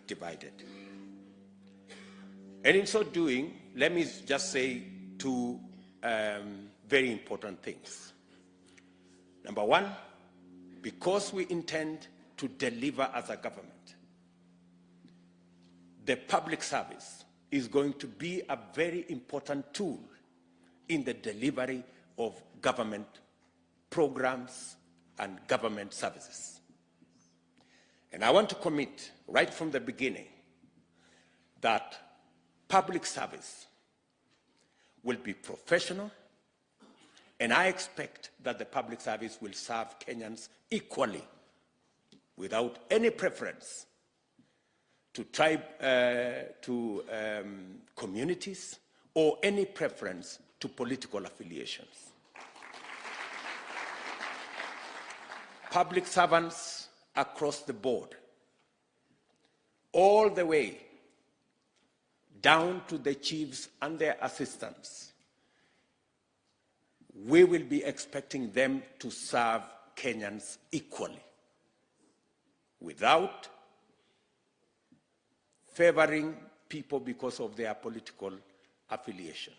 divided. And in so doing, let me just say two very important things. Number one, because we intend to deliver as a government, the public service is going to be a very important tool in the delivery of government programs and government services. And I want to commit right from the beginning that public service will be professional, and I expect that the public service will serve Kenyans equally, without any preference to tribe, communities, or any preference to political affiliations. Public servants across the board, all the way down to the chiefs and their assistants, we will be expecting them to serve Kenyans equally, without favoring people because of their political affiliation.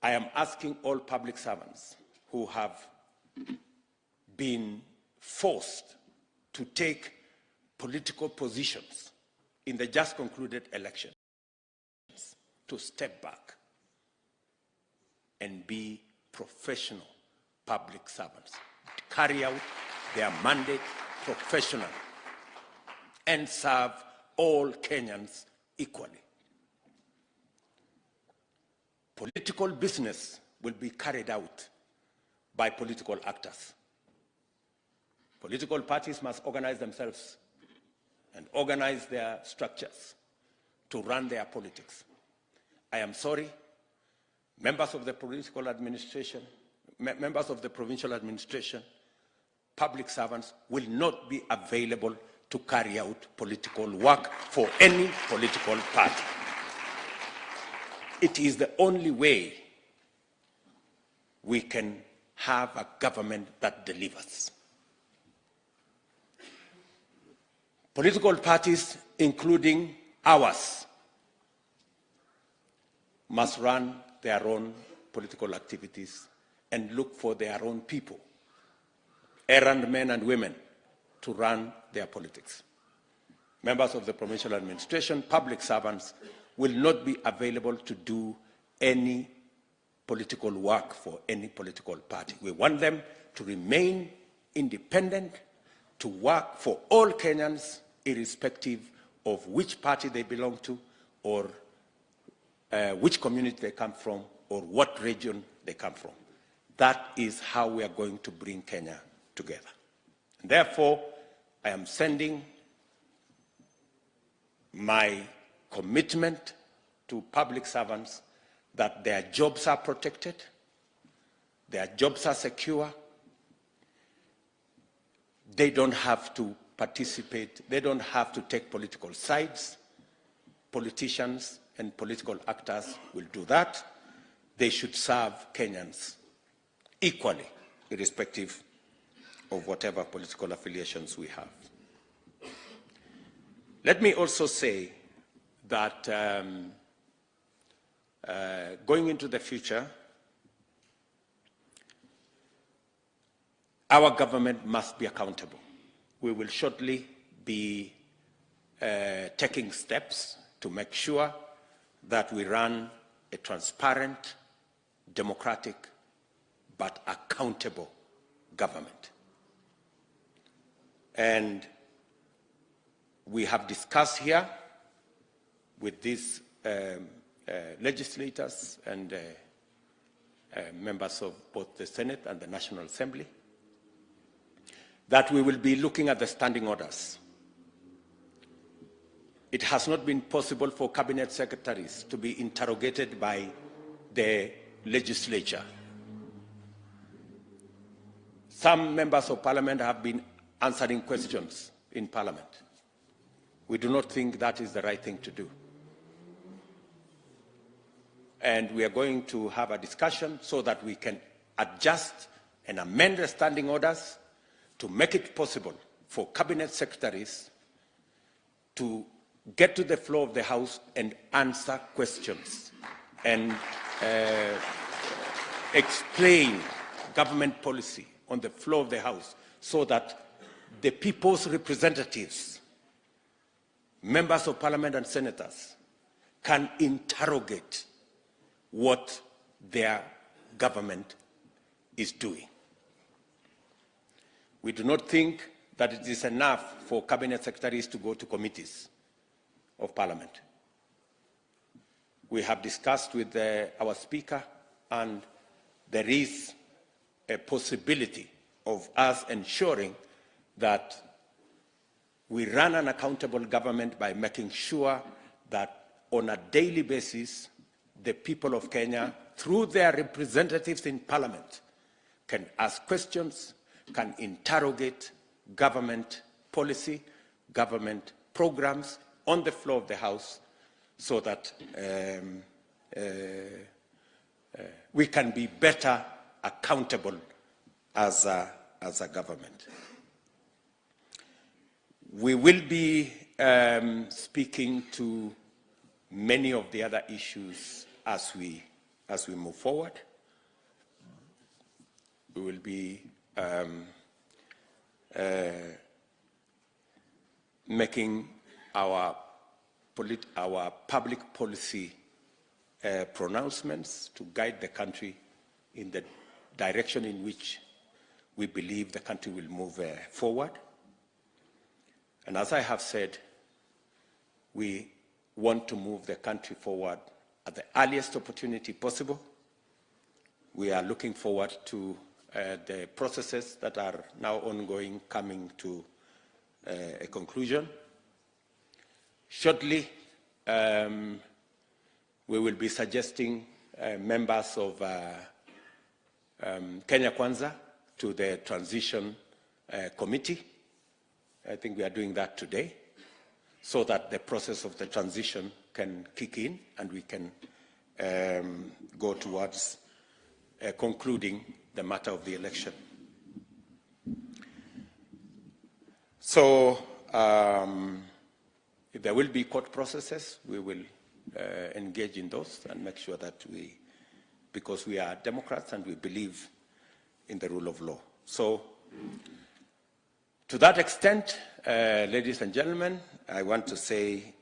I am asking all public servants who have been forced to take political positions in the just concluded elections to step back and be professional public servants, carry out their mandate professionally, and serve all Kenyans equally. Political business will be carried out by political actors. Political parties must organize themselves and organize their structures to run their politics. I am sorry, members of the political administration, members of the provincial administration, public servants will not be available to carry out political work for any political party. It is the only way we can have a government that delivers. Political parties, including ours, must run their own political activities and look for their own people, errand men and women, to run their politics. Members of the provincial administration, public servants, will not be available to do any political work for any political party. We want them to remain independent, to work for all Kenyans, irrespective of which party they belong to, or which community they come from, or what region they come from. That is how we are going to bring Kenya together. And therefore, I am sending my commitment to public servants that their jobs are protected, their jobs are secure, they don't have to participate, they don't have to take political sides. Politicians and political actors will do that. They should serve Kenyans equally, irrespective of whatever political affiliations we have. Let me also say that going into the future, our government must be accountable. We will shortly be taking steps to make sure that we run a transparent, democratic, but accountable government. And we have discussed here with these legislators and members of both the Senate and the National Assembly that we will be looking at the standing orders. It has not been possible for cabinet secretaries to be interrogated by the legislature. Some members of parliament have been answering questions in parliament. We do not think that is the right thing to do. And we are going to have a discussion so that we can adjust and amend the standing orders to make it possible for cabinet secretaries to get to the floor of the House and answer questions and explain government policy on the floor of the House so that the people's representatives, members of parliament and senators, can interrogate what their government is doing. We do not think that it is enough for cabinet secretaries to go to committees of parliament. We have discussed with our speaker, and there is a possibility of us ensuring that we run an accountable government by making sure that on a daily basis, the people of Kenya, through their representatives in parliament, can ask questions, can interrogate government policy, government programs on the floor of the House, so that we can be better accountable as a government. We will be speaking to many of the other issues as we move forward. We will be making our public policy pronouncements to guide the country in the direction in which we believe the country will move forward. And as I have said, we want to move the country forward at the earliest opportunity possible. We are looking forward to the processes that are now ongoing coming to a conclusion. Shortly, we will be suggesting members of Kenya Kwanza to the transition committee. I think we are doing that today, so that the process of the transition can kick in and we can go towards concluding the matter of the election. So if there will be court processes, we will engage in those and make sure that because we are Democrats and we believe in the rule of law. So to that extent, ladies and gentlemen, I want to say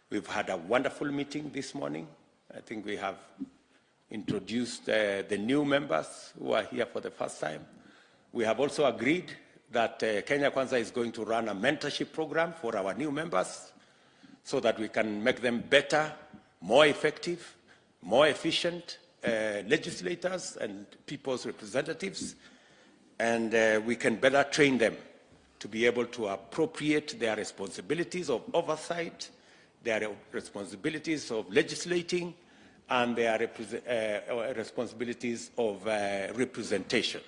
we've had a wonderful meeting this morning. I think we have introduced the new members who are here for the first time. We have also agreed that Kenya Kwanza is going to run a mentorship program for our new members so that we can make them better, more effective, more efficient legislators and people's representatives, and we can better train them to be able to appropriate their responsibilities of oversight, their responsibilities of legislating, and their responsibilities of representation.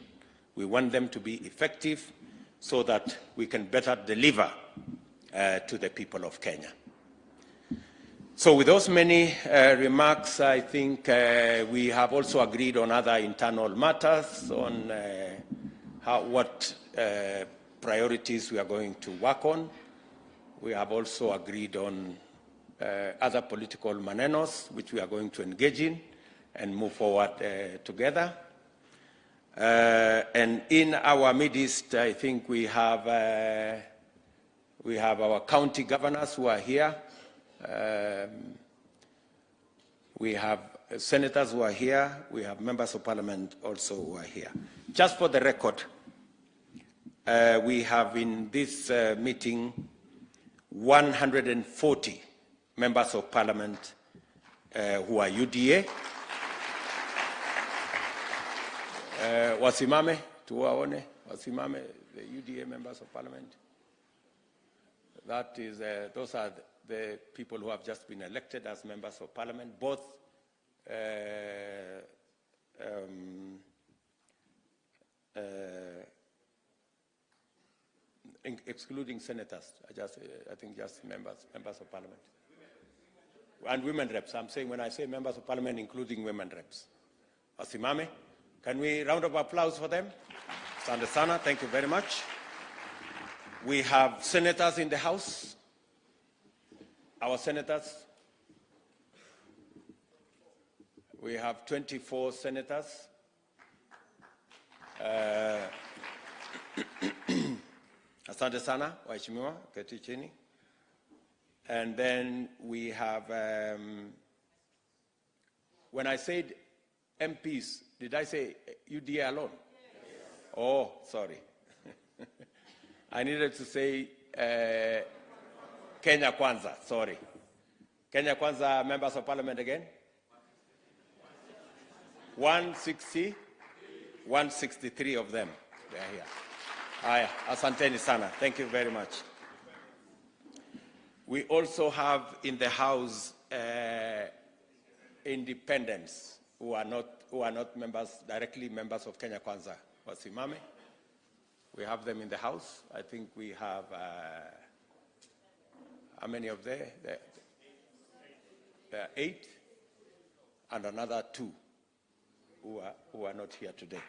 We want them to be effective so that we can better deliver to the people of Kenya. So with those many remarks, I think we have also agreed on other internal matters, on what priorities we are going to work on. We have also agreed on other political manenos, which we are going to engage in and move forward together. And in our midst, I think we have our county governors who are here. We have senators who are here. We have members of parliament also who are here. Just for the record, we have in this meeting 140 members of parliament who are UDA. Wasimame, tuwaone, wasimame, the UDA members of parliament. That is, those are the people who have just been elected as members of parliament, both excluding senators, I think just members of parliament. And women reps. I'm saying when I say members of parliament, including women reps. Wasimame. Can we round of applause for them? Asante sana, thank you very much. We have senators in the House. Our senators. We have 24 senators. Asante sana, waheshimiwa, keti chini. And then we have, when I said MPs, did I say UDA alone? Yes. Oh, sorry. I needed to say Kenya Kwanza, sorry. Kenya Kwanza members of parliament again? 163 of them. They are here. Aya, asanteni sana. Thank you very much. We also have in the House independents who are not members, directly members of Kenya Kwanza. Wasimame. We have them in the House. I think we have, how many of them? There are 8 and another 2 who are not here today.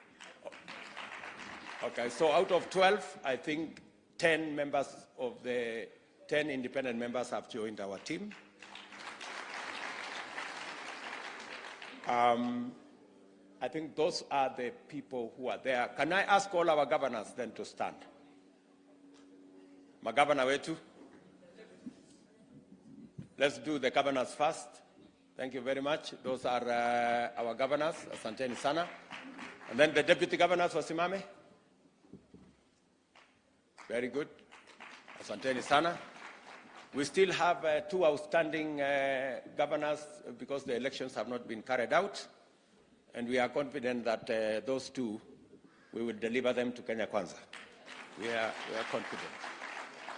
Okay, so out of 12, I think 10 members of the 10 independent members have joined our team. I think those are the people who are there. Can I ask all our governors then to stand? Magavana wetu. Let's do the governors first. Thank you very much. Those are our governors. Asanteni sana. And then the deputy governors, wasimame. Very good. Asanteni sana. We still have 2 outstanding governors because the elections have not been carried out. And we are confident that those 2, we will deliver them to Kenya Kwanza. We are confident.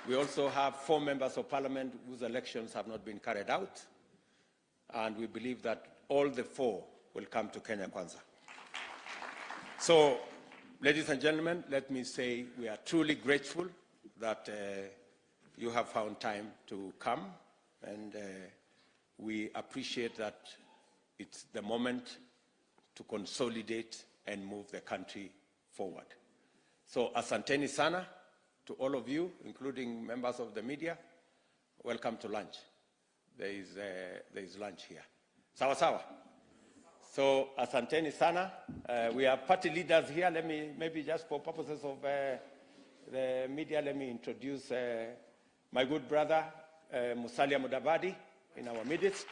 We also have 4 members of parliament whose elections have not been carried out. And we believe that all the 4 will come to Kenya Kwanza. So, ladies and gentlemen, let me say we are truly grateful that you have found time to come, and we appreciate that it's the moment to consolidate and move the country forward. So, asanteni sana to all of you, including members of the media. Welcome to lunch. There is lunch here. Sawa sawa. So, asanteni sana. We have party leaders here. Let me, maybe just for purposes of the media, let me introduce my good brother, Musalia Mudavadi, in our midst.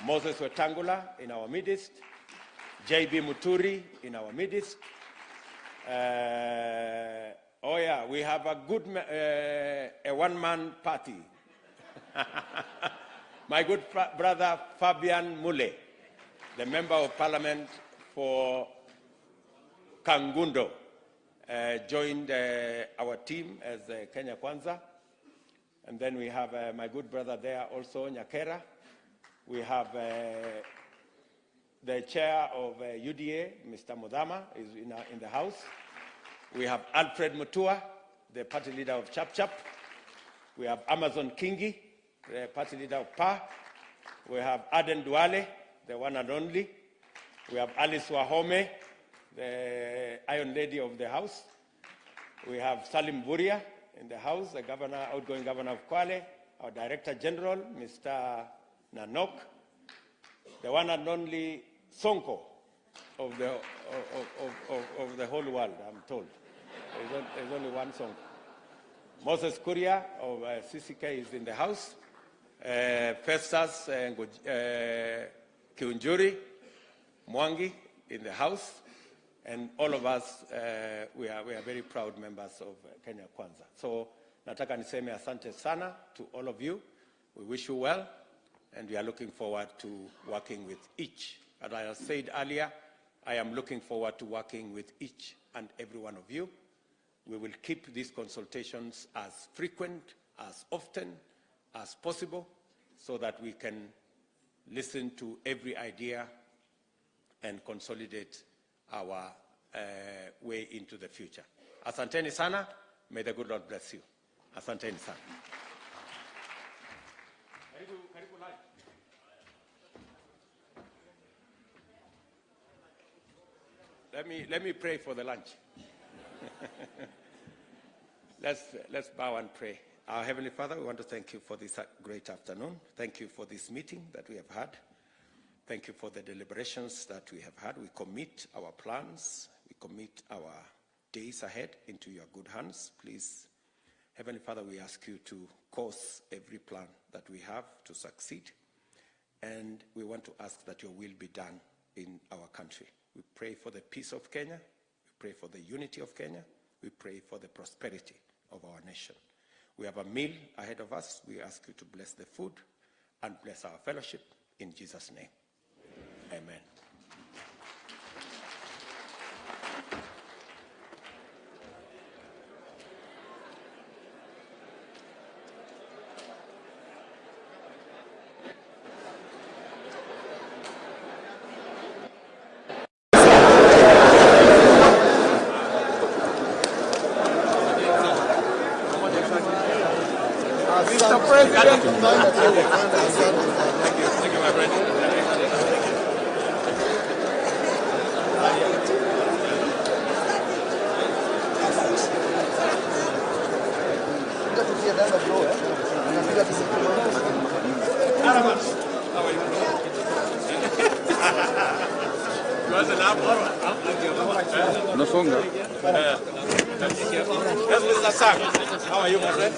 Moses Wetangula, in our midst. J.B. Muturi, in our midst. Oh yeah, we have a good, a one-man party. My good brother, Fabian Mule, the Member of Parliament for Kangundo, joined our team as Kenya Kwanza. And then we have my good brother there also, Nyakera. We have the chair of UDA, Mr. Mudama, is in the house. We have Alfred Mutua, the party leader of Chap Chap. We have Amazon Kingi, the party leader of PA. We have Aden Duale, the one and only. We have Alice Wahome, the Iron Lady of the House. We have Salim Buria in the House, the governor, outgoing governor of Kwale. Our Director General, Mr. Nanok. The one and only Sonko of the whole world, I'm told. There's only one Sonko. Moses Kuria of CCK is in the House. Festus Kiunjuri, Mwangi in the House. And all of us, we are very proud members of Kenya Kwanza. So, nataka niseme asante sana to all of you. We wish you well, and we are looking forward to working with each. As I said earlier, I am looking forward to working with each and every one of you. We will keep these consultations as frequent, as often as possible, so that we can listen to every idea and consolidate our way into the future. Asanteni sana. May the good Lord bless you. Asanteni sana. Let me pray for the lunch. Let's bow and pray. Our Heavenly Father, we want to thank you for this great afternoon. Thank you for this meeting that we have had. Thank you for the deliberations that we have had. We commit our plans, we commit our days ahead into your good hands. Please, Heavenly Father, we ask you to cause every plan that we have to succeed. And we want to ask that your will be done in our country. We pray for the peace of Kenya. We pray for the unity of Kenya. We pray for the prosperity of our nation. We have a meal ahead of us. We ask you to bless the food and bless our fellowship in Jesus' name. Amen. Mr. President. Thank you, my friend. No songa. How are you, my friend?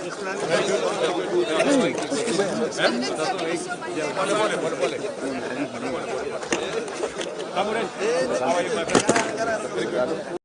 How are you, my friend?